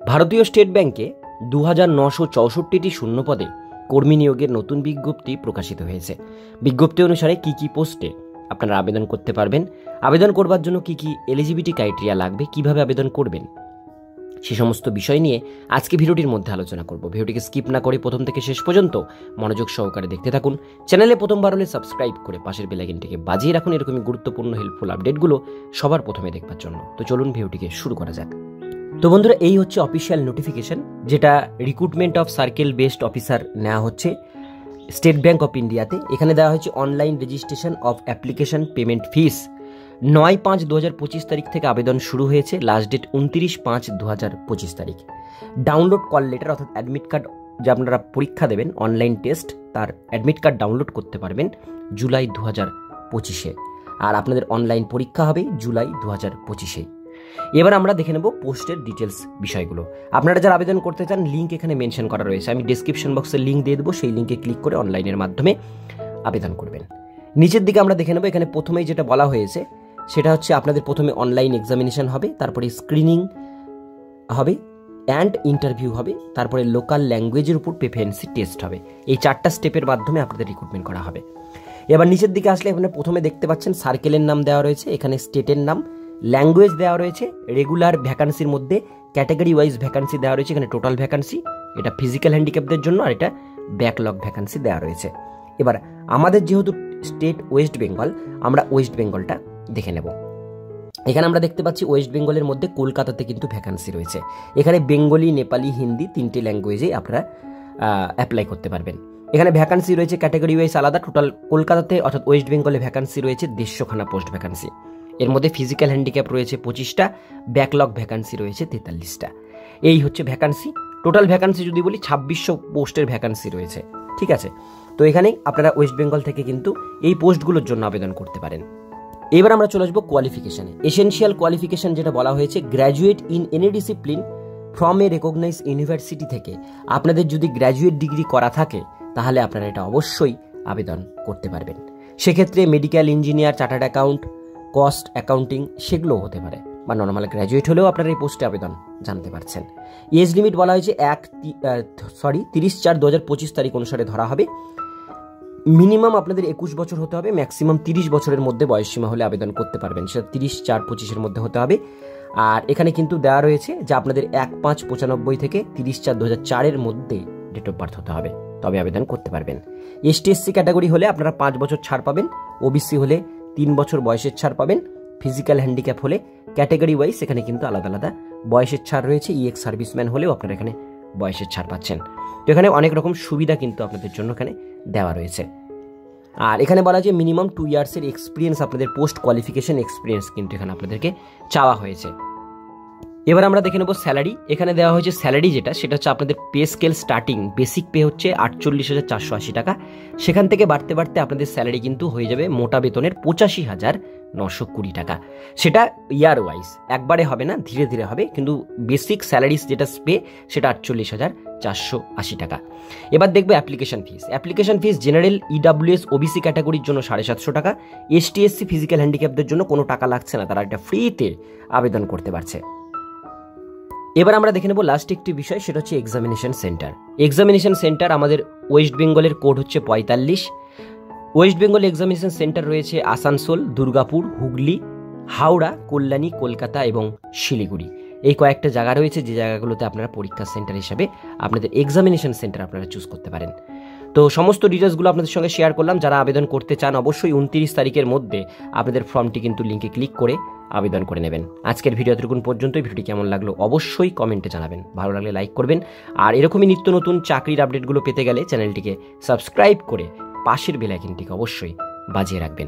ভারতীয় স্টেট ব্যাংকে ২৯৬৪টি শূন্যপদে কর্মী নিয়োগের নতুন বিজ্ঞপ্তি প্রকাশিত হয়েছে। বিজ্ঞপ্তি অনুসারে কি কি পোস্টে আপনারা আবেদন করতে পারবেন, আবেদন করবার জন্য কি কি এলিজিবিলিটি ক্রাইটেরিয়া লাগবে, কিভাবে আবেদন করবেন, সে সমস্ত বিষয় নিয়ে আজকে ভিডিওটির মধ্যে আলোচনা করব। ভিডিওটিকে স্কিপ না করে প্রথম থেকে শেষ পর্যন্ত মনোযোগ সহকারে দেখতে থাকুন। চ্যানেলে প্রথমবার হলে সাবস্ক্রাইব করে পাশের বেল আইকনটিকে বাজিয়ে রাখুন এরকমই গুরুত্বপূর্ণ হেল্পফুল আপডেটগুলো সবার প্রথমে দেখবার জন্য। তো চলুন ভিডিওটিকে শুরু করা যাক। তো বন্ধুরা, এই হচ্ছে অফিসিয়াল নোটিফিকেশন, যেটা recruitment of circle based officer নেওয়া হচ্ছে স্টেট ব্যাংক অফ ইন্ডিয়াতে। এখানে দেওয়া হয়েছে online registration of application payment fees ৯/৫/২০২৫ তারিখ থেকে আবেদন শুরু হয়েছে, লাস্ট ডেট ২৯/৫/২০২৫ তারিখ। ডাউনলোড কল লেটার অর্থাৎ অ্যাডমিট কার্ড, যে আপনারা পরীক্ষা দেবেন অনলাইন টেস্ট, তার অ্যাডমিট কার্ড ডাউনলোড করতে পারবেন জুলাই ২০২৫-এ, আর আপনাদের অনলাইন পরীক্ষা হবে জুলাই ২০২৫-এ। এবার আমরা দেখে নেব পোস্টের ডিটেলস বিষয়গুলো। আপনারা যারা আবেদন করতে চান, লিঙ্ক এখানে মেনশন করা রয়েছে, আমি ডিসক্রিপশন বক্সে লিঙ্ক দিয়ে দেবো, সেই লিঙ্কে ক্লিক করে অনলাইনের মাধ্যমে আবেদন করবেন। নিচের দিকে আমরা দেখে নেব, এখানে প্রথমেই যেটা বলা হয়েছে সেটা হচ্ছে আপনাদের প্রথমে অনলাইন এক্সামিনেশন হবে, তারপরে স্ক্রিনিং হবে অ্যান্ড ইন্টারভিউ হবে, তারপরে লোকাল ল্যাঙ্গুয়েজের উপর প্রেফারেন্সি টেস্ট হবে। এই 4টা স্টেপের মাধ্যমে আপনাদের রিক্রুটমেন্ট করা হবে। এবার নিচের দিকে আসলে এখানে প্রথমে দেখতে পাচ্ছেন সার্কেলের নাম দেওয়া রয়েছে, এখানে স্টেটের নাম, ল্যাঙ্গুয়েজ দেওয়া রয়েছে, রেগুলার ভ্যাকান্সির মধ্যে ক্যাটাগরি ওয়াইজ ভ্যাকান্সি দেওয়া রয়েছে। এখানে টোটাল ভ্যাকান্সি, এটা ফিজিক্যাল হ্যান্ডিক্যাপদের জন্য, আর এটা ব্যাকলগ ভ্যাকান্সি দেওয়া রয়েছে। এবার আমাদের যেহেতু স্টেট ওয়েস্ট বেঙ্গল, আমরা ওয়েস্ট বেঙ্গলটা দেখে নেব। এখানে আমরা দেখতে পাচ্ছি ওয়েস্ট বেঙ্গলের মধ্যে কলকাতাতে কিন্তু ভ্যাকান্সি রয়েছে। এখানে বেঙ্গলি, নেপালি, হিন্দি 3টে ল্যাঙ্গুয়েজেই আপনারা অ্যাপ্লাই করতে পারবেন। এখানে ভ্যাকান্সি রয়েছে ক্যাটাগরি ওয়াইজ আলাদা। টোটাল কলকাতাতে অর্থাৎ ওয়েস্ট বেঙ্গলে ভ্যাকান্সি রয়েছে 150খানা পোস্ট ভ্যাকান্সি। এর মধ্যে ফিজিক্যাল হ্যান্ডিক্যাপ রয়েছে 25টা, ব্যাকলগ ভ্যাকান্সি রয়েছে 43টা। এই হচ্ছে ভ্যাকান্সি। টোটাল ভ্যাকান্সি যদি বলি 2600 পোস্টের ভ্যাকান্সি রয়েছে, ঠিক আছে। তো এখানে আপনারা ওয়েস্ট বেঙ্গল থেকে কিন্তু এই পোস্টগুলোর জন্য আবেদন করতে পারেন। এবার আমরা চলে আসবো কোয়ালিফিকেশানে। এসেনশিয়াল কোয়ালিফিকেশান যেটা বলা হয়েছে, graduate in any discipline from a recognise university থেকে আপনাদের যদি গ্র্যাজুয়েট ডিগ্রি করা থাকে তাহলে আপনারা এটা অবশ্যই আবেদন করতে পারবেন। সেক্ষেত্রে medical engineer, chartered account, cost accounting সেগুলোও হতে পারে, বা নর্মাল গ্র্যাজুয়েট হলেও আপনারা এই পোস্টে আবেদন জানতে পারছেন। এজ লিমিট বলা হয়েছে 30/4/2025 তারিখ অনুসারে ধরা হবে। মিনিমাম আপনাদের 21 বছর হতে হবে, ম্যাক্সিমাম 30 বছরের মধ্যে বয়সসীমা হলে আবেদন করতে পারবেন, সেটা 30/4/25 মধ্যে হতে হবে। আর এখানে কিন্তু দেওয়া রয়েছে যে আপনাদের 1/5/95 থেকে 30/4/2004 মধ্যে ডেট অফ বার্থ হতে হবে, তবে আবেদন করতে পারবেন। ST/SC ক্যাটাগরি হলে আপনারা 5 বছর ছাড় পাবেন, OBC হলে 3 বছর বয়সের ছাড় পাবেন, ফিজিক্যাল হ্যান্ডিক্যাপ হলে ক্যাটাগরি ওয়াইজ এখানে কিন্তু আলাদা আলাদা বয়সের ছাড় রয়েছে। EX সার্ভিসম্যান হলেও আপনারা এখানে বয়সের ছাড় পাচ্ছেন। তো এখানে অনেক রকম সুবিধা কিন্তু আপনাদের জন্য এখানে দেওয়া রয়েছে। আর এখানে বলা যায় মিনিমাম 2 ইয়ার্সের এক্সপিরিয়েন্স, আপনাদের পোস্ট কোয়ালিফিকেশন এক্সপিরিয়েন্স কিন্তু এখানে আপনাদেরকে চাওয়া হয়েছে। এবার আমরা দেখে নেব স্যালারি। এখানে দেওয়া হয়েছে স্যালারি যেটা, সেটা হচ্ছে আপনাদের pay scale starting basic pay হচ্ছে 48,480 টাকা। সেখান থেকে বাড়তে বাড়তে আপনাদের স্যালারি কিন্তু হয়ে যাবে মোটা বেতনের 85,920 টাকা। সেটা ইয়ার ওয়াইজ, একবারে হবে না, ধীরে ধীরে হবে, কিন্তু বেসিক স্যালারি যেটা পে সেটা 48,480 টাকা। এবার দেখবে application fees. Application fees general, EWS, OBC ক্যাটাগরির জন্য 750 টাকা। ST/SC ফিজিক্যাল হ্যান্ডিক্যাপদের জন্য কোনো টাকা লাগছে না, তারা এটা ফ্রিতে আবেদন করতে পারছে। এবার আমরা দেখে নেব লাস্ট একটি বিষয়, সেটা হচ্ছে এক্সামিনেশন সেন্টার। এক্সামিনেশন সেন্টার আমাদের ওয়েস্ট বেঙ্গলের কোড হচ্ছে 45। ওয়েস্ট বেঙ্গল এক্সামিনেশন সেন্টার রয়েছে আসানসোল, দুর্গাপুর, হুগলি, হাওড়া, কল্যাণী, কলকাতা এবং শিলিগুড়ি। এই কয়েকটা জায়গা রয়েছে যে জায়গাগুলোতে আপনারা পরীক্ষা সেন্টার হিসাবে আপনাদের এক্সামিনেশন সেন্টার আপনারা চুজ করতে পারেন। তো সমস্ত ডিটেলসগুলো আপনাদের সঙ্গে শেয়ার করলাম। যারা আবেদন করতে চান অবশ্যই 29 তারিখের মধ্যে আপনাদের ফর্মটি কিন্তু লিঙ্কে ক্লিক করে আবেদন করে নেবেন। আজকের ভিডিও এতটুকুন পর্যন্ত। ভিডিওটি কেমন লাগলো অবশ্যই কমেন্টে জানাবেন, ভালো লাগলে লাইক করবেন। আর এরকমই নিত্য নতুন চাকরির আপডেটগুলো পেতে গেলে চ্যানেলটিকে সাবস্ক্রাইব করে পাশের বেল আইকনটিকে অবশ্যই বাজিয়ে রাখবেন।